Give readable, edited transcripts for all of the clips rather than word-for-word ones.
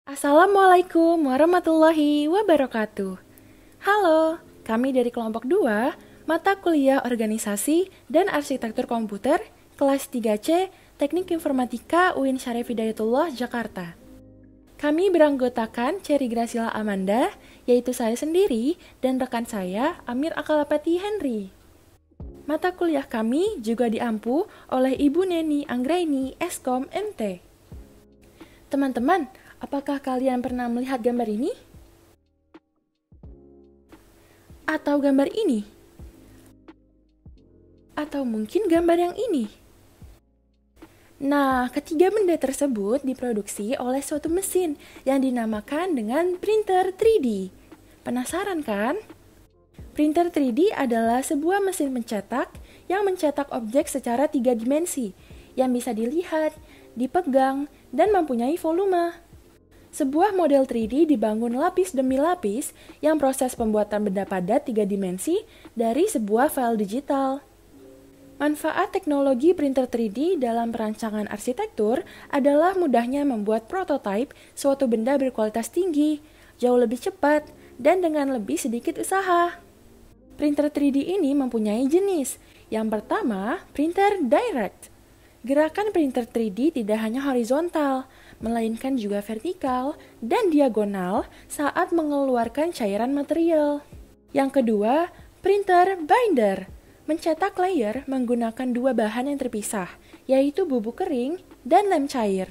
Assalamualaikum warahmatullahi wabarakatuh. Halo, kami dari kelompok 2, mata kuliah organisasi dan arsitektur komputer, kelas 3C, Teknik Informatika UIN Syarif Hidayatullah, Jakarta. Kami beranggotakan Cherry Gracila Amanda, yaitu saya sendiri, dan rekan saya, Amir Akalapati Henry. Mata kuliah kami juga diampu oleh Ibu Neni Anggraini, Eskom MT. Teman-teman, apakah kalian pernah melihat gambar ini? Atau gambar ini? Atau mungkin gambar yang ini? Nah, ketiga benda tersebut diproduksi oleh suatu mesin yang dinamakan dengan printer 3D. Penasaran kan? Printer 3D adalah sebuah mesin pencetak yang mencetak objek secara 3 dimensi yang bisa dilihat, dipegang, dan mempunyai volume. Sebuah model 3D dibangun lapis demi lapis yang proses pembuatan benda padat 3 dimensi dari sebuah file digital. Manfaat teknologi printer 3D dalam perancangan arsitektur adalah mudahnya membuat prototipe suatu benda berkualitas tinggi, jauh lebih cepat, dan dengan lebih sedikit usaha. Printer 3D ini mempunyai jenis. Yang pertama, printer direct. Gerakan printer 3D tidak hanya horizontal, melainkan juga vertikal dan diagonal saat mengeluarkan cairan material. Yang kedua, printer binder. Mencetak layer menggunakan dua bahan yang terpisah, yaitu bubuk kering dan lem cair.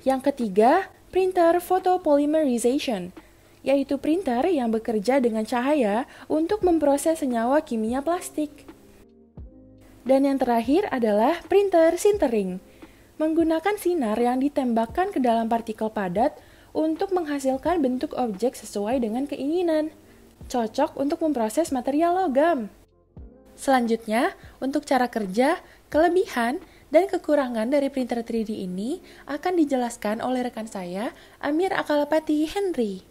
Yang ketiga, printer photopolymerization, yaitu printer yang bekerja dengan cahaya untuk memproses senyawa kimia plastik. Dan yang terakhir adalah printer sintering, menggunakan sinar yang ditembakkan ke dalam partikel padat untuk menghasilkan bentuk objek sesuai dengan keinginan. Cocok untuk memproses material logam. Selanjutnya, untuk cara kerja, kelebihan, dan kekurangan dari printer 3D ini akan dijelaskan oleh rekan saya, Amir Akalapati Henry.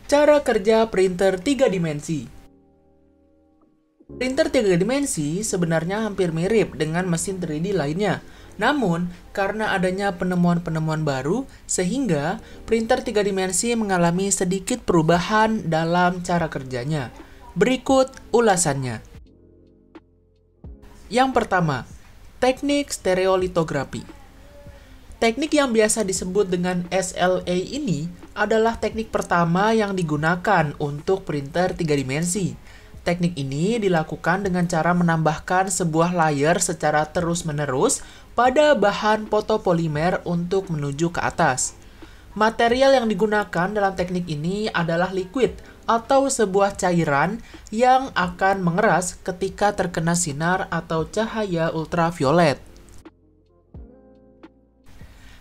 Cara kerja printer 3 dimensi. Printer 3 dimensi sebenarnya hampir mirip dengan mesin 3D lainnya. Namun, karena adanya penemuan-penemuan baru, sehingga printer 3 dimensi mengalami sedikit perubahan dalam cara kerjanya. Berikut ulasannya. Yang pertama, teknik stereolitografi. Teknik yang biasa disebut dengan SLA ini adalah teknik pertama yang digunakan untuk printer 3 dimensi. Teknik ini dilakukan dengan cara menambahkan sebuah layer secara terus-menerus pada bahan fotopolimer untuk menuju ke atas. Material yang digunakan dalam teknik ini adalah liquid atau sebuah cairan yang akan mengeras ketika terkena sinar atau cahaya ultraviolet.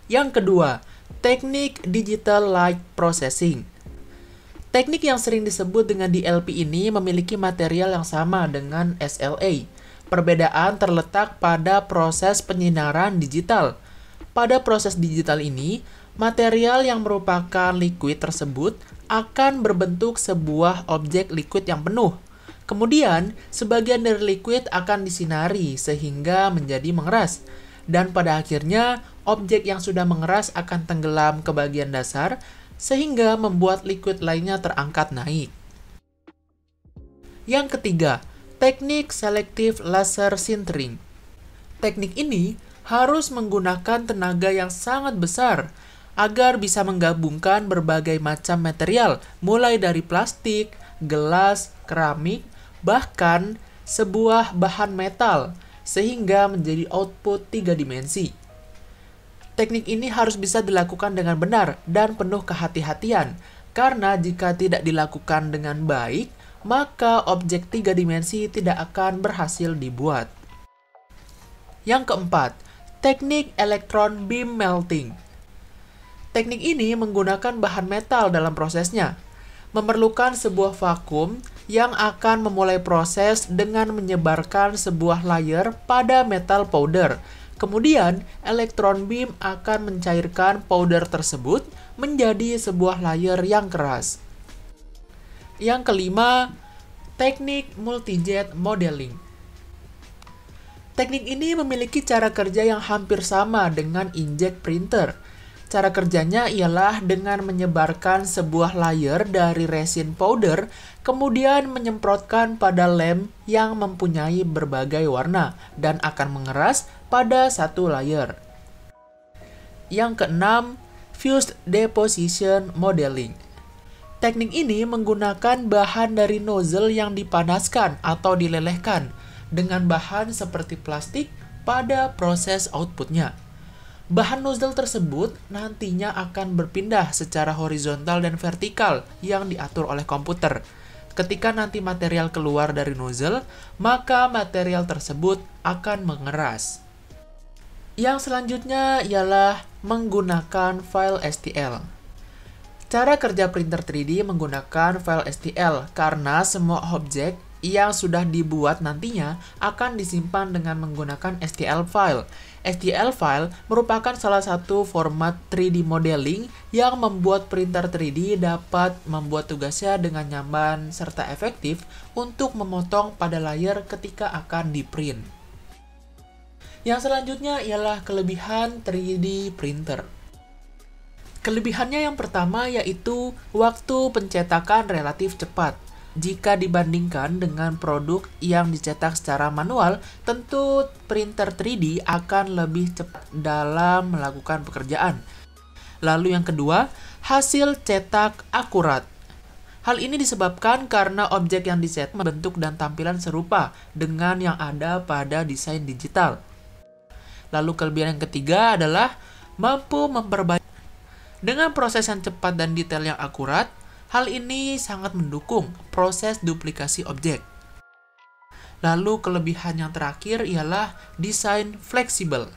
Yang kedua, teknik digital light processing. Teknik yang sering disebut dengan DLP ini memiliki material yang sama dengan SLA. Perbedaan terletak pada proses penyinaran digital. Pada proses digital ini, material yang merupakan liquid tersebut akan berbentuk sebuah objek liquid yang penuh. Kemudian, sebagian dari liquid akan disinari sehingga menjadi mengeras. Dan pada akhirnya, objek yang sudah mengeras akan tenggelam ke bagian dasar sehingga membuat liquid lainnya terangkat naik. Yang ketiga, teknik selective laser sintering. Teknik ini harus menggunakan tenaga yang sangat besar agar bisa menggabungkan berbagai macam material, mulai dari plastik, gelas, keramik, bahkan sebuah bahan metal, sehingga menjadi output 3 dimensi. Teknik ini harus bisa dilakukan dengan benar dan penuh kehati-hatian, karena jika tidak dilakukan dengan baik, maka objek 3 dimensi tidak akan berhasil dibuat. Yang keempat, teknik electron beam melting. Teknik ini menggunakan bahan metal dalam prosesnya, memerlukan sebuah vakum yang akan memulai proses dengan menyebarkan sebuah layer pada metal powder. Kemudian, elektron beam akan mencairkan powder tersebut menjadi sebuah layer yang keras. Yang kelima, teknik multijet modeling. Teknik ini memiliki cara kerja yang hampir sama dengan inkjet printer. Cara kerjanya ialah dengan menyebarkan sebuah layer dari resin powder, kemudian menyemprotkan pada lem yang mempunyai berbagai warna dan akan mengeras pada satu layer. Yang keenam, fused deposition modeling. Teknik ini menggunakan bahan dari nozzle yang dipanaskan atau dilelehkan dengan bahan seperti plastik pada proses outputnya. Bahan nozzle tersebut nantinya akan berpindah secara horizontal dan vertikal yang diatur oleh komputer. Ketika nanti material keluar dari nozzle, maka material tersebut akan mengeras. Yang selanjutnya ialah menggunakan file STL. Cara kerja printer 3D menggunakan file STL karena semua objek yang sudah dibuat nantinya akan disimpan dengan menggunakan STL file. STL file merupakan salah satu format 3D modeling yang membuat printer 3D dapat membuat tugasnya dengan nyaman serta efektif untuk memotong pada layar ketika akan di-print. Yang selanjutnya ialah kelebihan 3D printer. Kelebihannya yang pertama yaitu waktu pencetakan relatif cepat. Jika dibandingkan dengan produk yang dicetak secara manual, tentu printer 3D akan lebih cepat dalam melakukan pekerjaan. Lalu yang kedua, hasil cetak akurat. Hal ini disebabkan karena objek yang dicetak bentuk dan tampilan serupa dengan yang ada pada desain digital. Lalu kelebihan yang ketiga adalah mampu memperbaiki. Dengan proses yang cepat dan detail yang akurat, hal ini sangat mendukung proses duplikasi objek. Lalu kelebihan yang terakhir ialah desain fleksibel.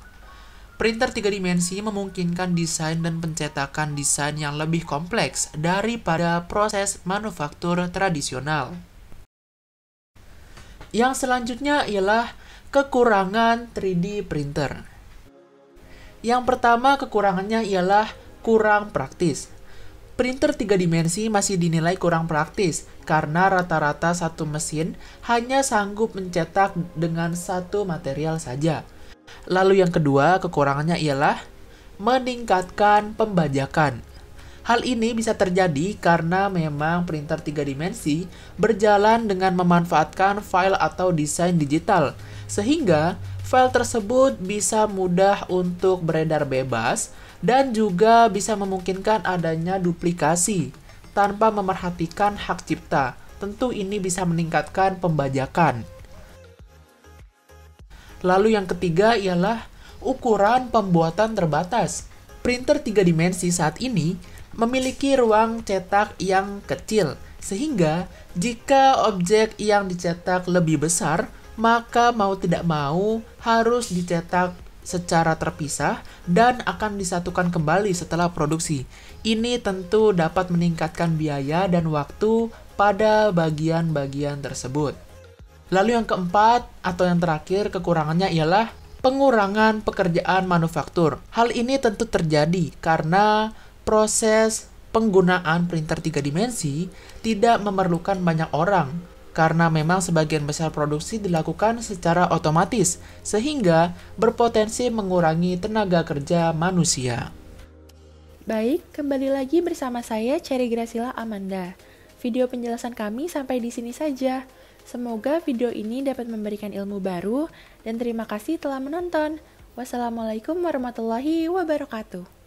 Printer 3 dimensi memungkinkan desain dan pencetakan desain yang lebih kompleks daripada proses manufaktur tradisional. Yang selanjutnya ialah kekurangan 3D printer. Yang pertama kekurangannya ialah kurang praktis. Printer 3 dimensi masih dinilai kurang praktis karena rata-rata satu mesin hanya sanggup mencetak dengan satu material saja. Lalu yang kedua kekurangannya ialah meningkatkan pembajakan. Hal ini bisa terjadi karena memang printer 3 dimensi berjalan dengan memanfaatkan file atau desain digital, sehingga file tersebut bisa mudah untuk beredar bebas dan juga bisa memungkinkan adanya duplikasi tanpa memerhatikan hak cipta. Tentu ini bisa meningkatkan pembajakan. Lalu yang ketiga ialah ukuran pembuatan terbatas. Printer 3 dimensi saat ini memiliki ruang cetak yang kecil, sehingga jika objek yang dicetak lebih besar, maka mau tidak mau harus dicetak secara terpisah dan akan disatukan kembali setelah produksi. Ini tentu dapat meningkatkan biaya dan waktu pada bagian-bagian tersebut. Lalu yang keempat atau yang terakhir kekurangannya ialah pengurangan pekerjaan manufaktur. Hal ini tentu terjadi karena proses penggunaan printer 3 dimensi tidak memerlukan banyak orang, karena memang sebagian besar produksi dilakukan secara otomatis, sehingga berpotensi mengurangi tenaga kerja manusia. Baik, kembali lagi bersama saya Cherry Gracila Amanda. Video penjelasan kami sampai di sini saja. Semoga video ini dapat memberikan ilmu baru, dan terima kasih telah menonton. Wassalamualaikum warahmatullahi wabarakatuh.